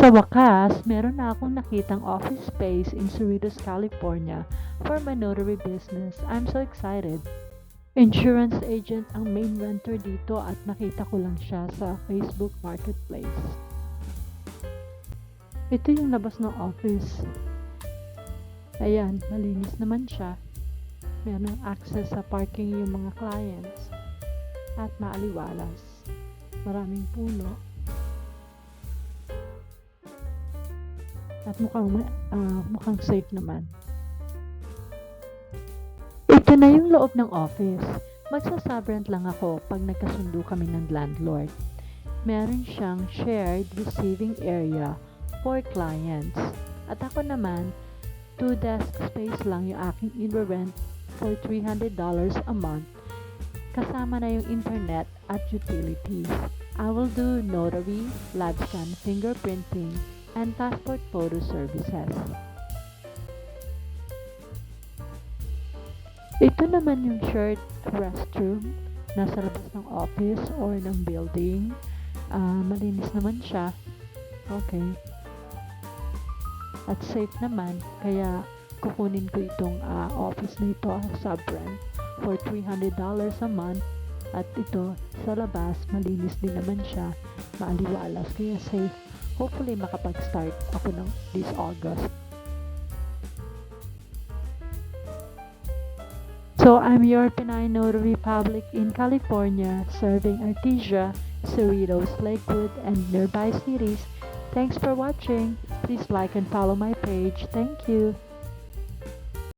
Sa wakas, meron na akong nakitang office space in Cerritos, California for my notary business. I'm so excited. Insurance agent ang main renter dito at nakita ko lang siya sa Facebook Marketplace. Ito yung labas ng office. Ayan, malinis naman siya. Meron access sa parking yung mga clients at maaliwalas. Maraming puno. At mukhang safe naman. Ito na yung loob ng office. Magsasabrant lang ako pag nagkasundo kami ng landlord. Meron siyang shared receiving area for clients. At ako naman, 2 desk space lang yung aking in-rent for $300 a month. Kasama na yung internet at utilities. I will do notary, live scan fingerprinting, and passport photo services. Ito naman yung shared restroom nasa labas ng office or ng building. Malinis naman siya. Okay. At safe naman, kaya kukunin ko itong office na ito sa rent for $300 a month. At ito sa labas, malinis din naman siya, maaliwalas, kaya safe. Hopefully makapag-start ako ng this August. So I'm your Pinay Notary Public in California, serving Artesia, Cerritos, Lakewood, and nearby cities. Thanks for watching. Please like and follow my page. Thank you.